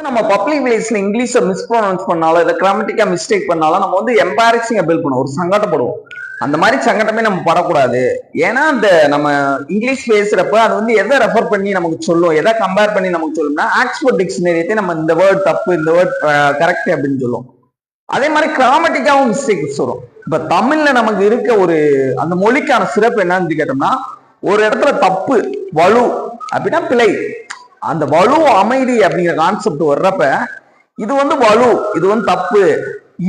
நம்ம பப்ளிக் பிளேஸ்ல இங்கிலீஷை மிஸ்ப்ரொனவுன்ஸ் பண்ணாலும் இதை கிராமட்டிக்கா மிஸ்டேக் பண்ணாலும் நம்ம வந்து எம்பாரசிங்கா ஃபீல் பண்ணுவோம், ஒரு சங்கடப்படுவோம். அந்த மாதிரி சங்கடமே நம்ம படக்கூடாது. ஏன்னா அந்த நம்ம இங்கிலீஷ் பேசுறப்ப அது வந்து எதை ரெஃபர் பண்ணி நமக்கு சொல்லும், எதை கம்பேர் பண்ணி நமக்கு சொல்லும்னா ஆக்ஸ்போர்ட் டிக்ஷனரியத்தை நம்ம இந்த வேர்ட் தப்பு, இந்த வேர்ட் கரெக்ட் அப்படின்னு சொல்லுவோம். அதே மாதிரி கிராமட்டிக்காவும் மிஸ்டேக்ஸ் வரும். இப்ப தமிழ்ல நமக்கு இருக்க ஒரு அந்த மொழிக்கான சிறப்பு என்னன்னு கேட்டோம்னா, ஒரு இடத்துல தப்பு வலு அப்படின்னா பிழை, அந்த வலு அமைதி அப்படிங்கிற கான்செப்ட் வர்றப்ப இது வந்து வலு, இது வந்து தப்பு,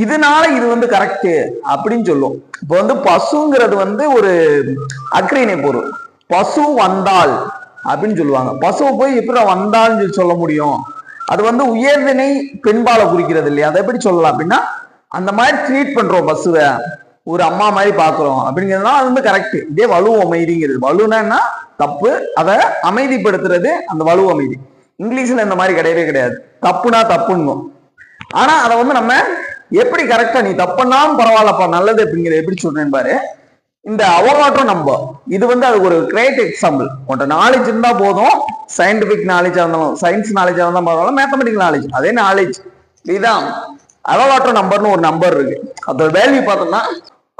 இதனால இது வந்து கரெக்ட் அப்படின்னு சொல்லும். இப்போ வந்து பசுங்கிறது வந்து ஒரு அக்ரிணை பொருள், பசு வந்தால் அப்படின்னு சொல்லுவாங்க. பசுவை போய் எப்படி வந்தால்னு சொல்ல முடியும்? அது வந்து உயர்திணை பெண்பாலை குறிக்கிறது இல்லையா? அதை எப்படி சொல்லலாம் அப்படின்னா, அந்த மாதிரி ட்ரீட் பண்றோம் பசுவை, ஒரு அம்மா மாதிரி பாக்குறோம் அப்படிங்கிறதுனால அது வந்து கரெக்ட். இதே வலு அமைதிங்கிறது, வலுனா தப்பு, அதை அமைதிப்படுத்துறது அந்த வலு அமைதி. இங்கிலீஷ்ல இந்த மாதிரி கிடையவே கிடையாது, தப்புனா தப்புன்னு. ஆனா அதை வந்து நம்ம எப்படி கரெக்டா, நீ தப்புனாலும் பரவாயில்லப்பா நல்லது அப்படிங்கிறத எப்படி சொல்றேன் பாரு. இந்த அவகாட்ரோ நம்பர் இது வந்து அது ஒரு கிரேட் எக்ஸாம்பிள். உன்ட்ட நாலேஜ் இருந்தா போதும், சயின்டிபிக் நாலேஜா இருந்தாலும், சயின்ஸ் நாலேஜா இருந்தாலும் பரவாயில்ல, மேத்தமெட்டிக்கல் நாலேஜ் அதே நாலேஜ். இதுதான் அவகாட்ரோ நம்பர்னு ஒரு நம்பர் இருக்கு. அதோட வேல்யூ பார்த்தோம்னா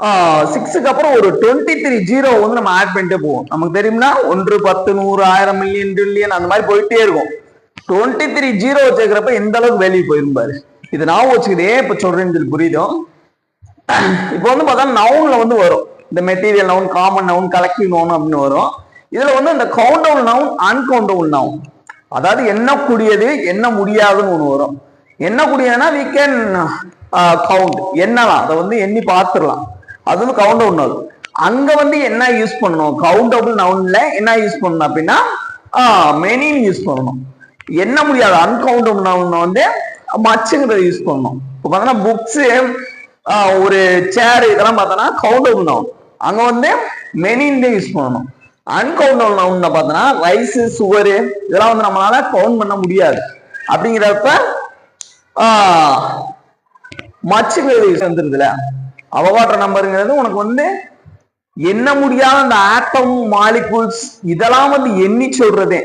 6க்கு அப்புறம் ஒரு 23 ஜீரோ வந்து நம்ம ஆட் பண்ணிட்டே போவோம். நமக்கு தெரியும்னா 1 10 100 1000 மில்லியன் ட்ரில்லியன் அந்த மாதிரி போயிட்டே இருக்கும். 23 ஜீரோ வச்சுக்கிறப்ப எந்த அளவுக்கு வேல்யூ போயிருப்பாரு. இது நான் வச்சுக்கிட்டே இப்ப சொல்றேன்னு சொல்லி புரியுதும். இப்போ வந்து பார்த்தா நவுன்ல வந்து வரும், இந்த material noun, common noun, collective noun அப்படின்னு வரும். இதுல வந்து இந்த கவுண்டபிள் நவுன், அன்கவுண்டபிள் நவுன், அதாவது எண்ணக்கூடியது என்ன முடியாதுன்னு ஒண்ணு வரும். எண்ணக்கூடியதுன்னா we can கவுண்ட், எண்ணலாம், அதை வந்து எண்ணி பார்த்துடலாம், அது வந்து கவுண்டபிள் நவுன். அங்க வந்து என்ன யூஸ் பண்ணணும், கவுண்டபிள் நவுன்ல என்ன யூஸ் பண்ணணும் அப்படின்னா மெனின்னு யூஸ் பண்ணணும். என்ன முடியாது அன்கவுண்டபிள் நவுன் வந்து மச்சுங்கிறத யூஸ் பண்ணணும். இப்போ பார்த்தோன்னா புக்ஸ், ஒரு சேர், இதெல்லாம் பார்த்தோன்னா கவுண்டபிள் நவுன், அங்க வந்து மெனின்னு யூஸ் பண்ணணும். அன்கவுண்டபிள் நவுன் பார்த்தோன்னா ரைஸ், சுகரு, இதெல்லாம் வந்து நம்மளால கவுண்ட் பண்ண முடியாது. அப்படிங்கிறப்ப மச்சுங்கிறது வந்துருதுல. அவகாட்ரோ நம்பருங்கிறது உனக்கு வந்து எண்ண முடியாத அந்த ஆட்டம், மாலிகூல்ஸ், இதெல்லாம் வந்து எண்ணி சொல்றதே.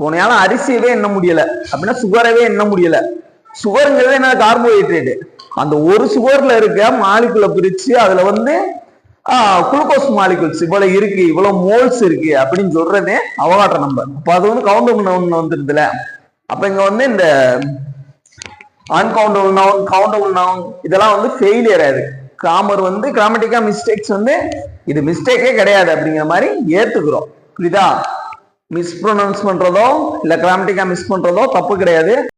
உனையால அரிசியவே எண்ண முடியல அப்படின்னா சுகரவே எண்ண முடியல. சுகருங்கிறது என்ன, கார்போஹைட்ரேட். அந்த ஒரு சுகர்ல இருக்க மாலிகுலை பிரிச்சு அதுல வந்து குளுக்கோஸ் மாலிகுல்ஸ் இவ்வளவு இருக்கு, இவ்வளவு மோல்ஸ் இருக்கு அப்படின்னு சொல்றதே அவகாட்ரோ நம்பர். அப்ப அது வந்து கவுண்டபிள் நவுன் வந்துருதுல. அப்ப இங்க வந்து இந்த அன்கவுண்டபிள் நவுன், கவுண்டபிள் நவுன் இதெல்லாம் வந்து ஃபெயிலியர் ஆகுது. கிராமர் வந்து கிராமட்டிக்கா மிஸ்டேக்ஸ் வந்து இது மிஸ்டேக்கே கிடையாது அப்படிங்கிற மாதிரி ஏத்துக்கிறோம். புரியுதா? மிஸ்ப்ரொனவுன்ஸ் பண்றதோ இல்ல கிராமட்டிக்கா மிஸ் பண்றதோ தப்பு கிடையாது.